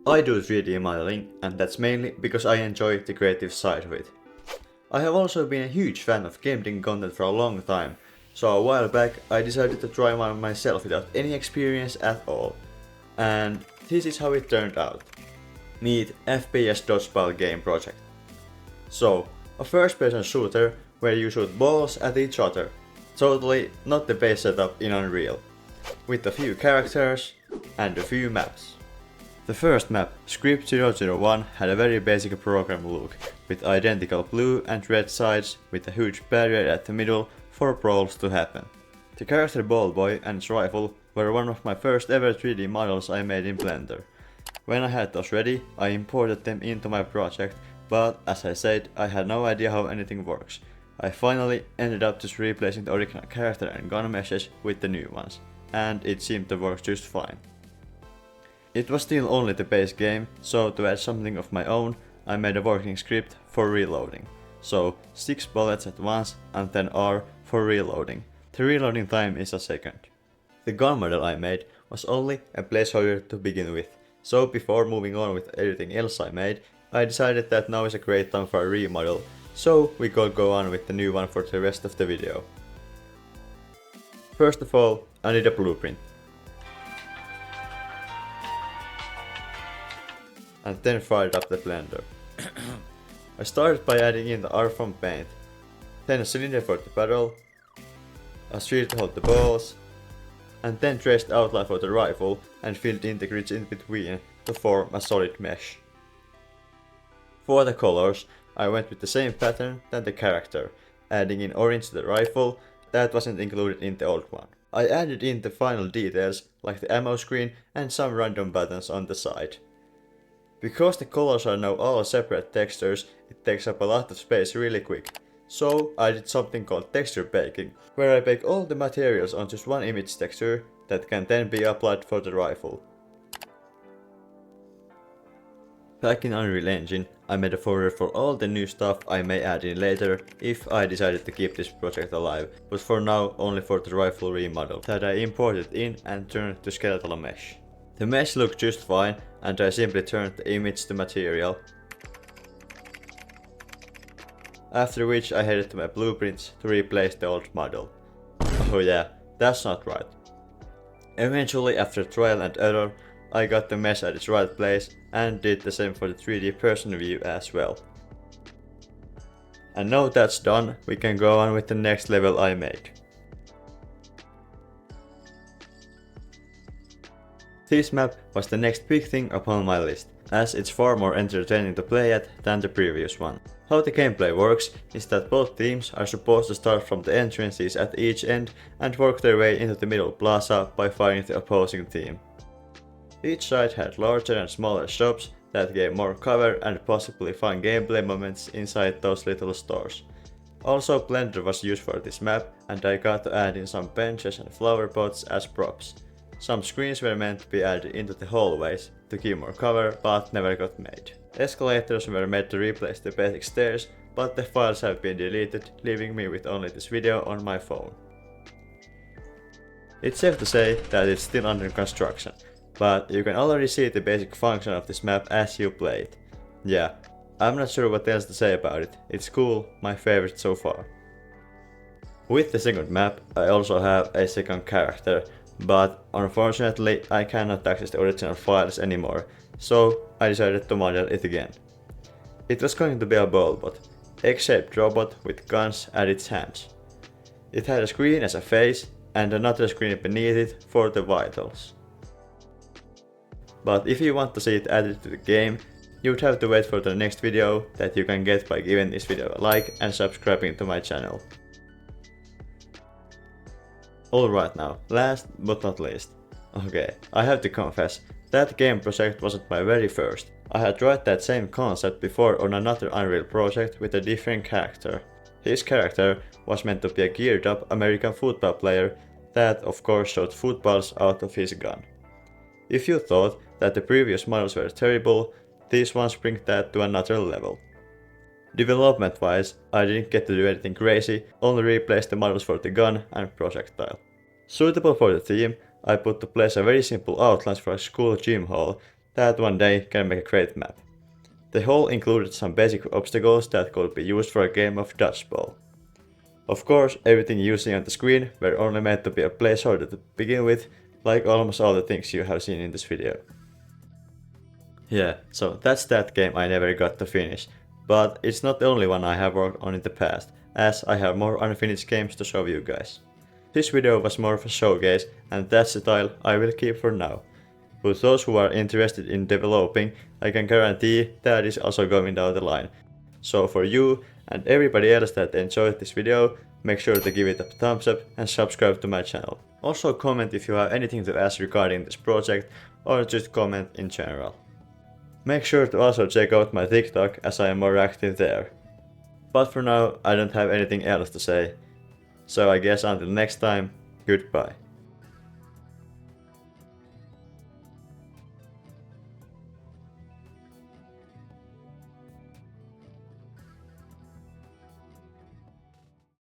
I do 3D modeling, and that's mainly because I enjoy the creative side of it. I have also been a huge fan of game dev content for a long time, so a while back I decided to try one myself without any experience at all. And this is how it turned out. Meet FPS dodgeball game project. So, a first-person shooter where you shoot balls at each other. Totally not the base setup in Unreal. With a few characters and a few maps. The first map, Script 001, had a very basic program look, with identical blue and red sides with a huge barrier at the middle for brawls to happen. The character Ballboy and his rifle were one of my first ever 3D models I made in Blender. When I had those ready, I imported them into my project, but as I said, I had no idea how anything works. I finally ended up just replacing the original character and gun meshes with the new ones, and it seemed to work just fine. It was still only the base game, so to add something of my own, I made a working script for reloading. So 6 bullets at once and then R for reloading. The reloading time is a second. The gun model I made was only a placeholder to begin with, so before moving on with everything else I made, I decided that now is a great time for a remodel, so we could go on with the new one for the rest of the video. First of all, I need a blueprint. And then fired up the Blender. I started by adding in the R from paint, then a cylinder for the barrel, a sphere to hold the balls, and then traced outline for the rifle and filled in the grids in between to form a solid mesh. For the colors, I went with the same pattern than the character, adding in orange to the rifle that wasn't included in the old one. I added in the final details like the ammo screen and some random buttons on the side. Because the colors are now all separate textures, it takes up a lot of space really quick. So I did something called texture baking, where I bake all the materials on just one image texture that can then be applied for the rifle. Back in Unreal Engine, I made a folder for all the new stuff I may add in later if I decided to keep this project alive, but for now only for the rifle remodel that I imported in and turned to skeletal mesh. The mesh looked just fine and I simply turned the image to material. After which I headed to my blueprints to replace the old model. Oh yeah, that's not right. Eventually, after trial and error, I got the mesh at its right place and did the same for the 3D person view as well. And now that's done, we can go on with the next level I made. This map was the next big thing upon my list, as it's far more entertaining to play at than the previous one. How the gameplay works is that both teams are supposed to start from the entrances at each end and work their way into the middle plaza by fighting the opposing team. Each side had larger and smaller shops that gave more cover and possibly fun gameplay moments inside those little stores. Also, Blender was used for this map and I got to add in some benches and flower pots as props. Some screens were meant to be added into the hallways to give more cover, but never got made. Escalators were made to replace the basic stairs, but the files have been deleted, leaving me with only this video on my phone. It's safe to say that it's still under construction, but you can already see the basic function of this map as you play it. Yeah, I'm not sure what else to say about it, it's cool, my favorite so far. With the second map, I also have a second character, but unfortunately I cannot access the original files anymore, so I decided to model it again. It was going to be a ballbot, egg-shaped robot with guns at its hands. It had a screen as a face and another screen beneath it for the vitals. But if you want to see it added to the game, you'd have to wait for the next video that you can get by giving this video a like and subscribing to my channel. Alright now, last but not least. Okay, I have to confess, that game project wasn't my very first. I had tried that same concept before on another Unreal project with a different character. His character was meant to be a geared up American football player that of course shot footballs out of his gun. If you thought that the previous models were terrible, these ones bring that to another level. Development wise, I didn't get to do anything crazy, only replaced the models for the gun and projectile. Suitable for the theme, I put to place a very simple outlines for a school gym hall that one day can make a great map. The whole included some basic obstacles that could be used for a game of dodgeball. Of course, everything you see on the screen were only meant to be a placeholder to begin with, like almost all the things you have seen in this video. Yeah, so that's that game I never got to finish, but it's not the only one I have worked on in the past, as I have more unfinished games to show you guys. This video was more of a showcase, and that's the style I will keep for now. For those who are interested in developing, I can guarantee that is also going down the line. So for you and everybody else that enjoyed this video, make sure to give it a thumbs up and subscribe to my channel. Also comment if you have anything to ask regarding this project or just comment in general. Make sure to also check out my TikTok as I am more active there. But for now I don't have anything else to say. So I guess until next time, goodbye.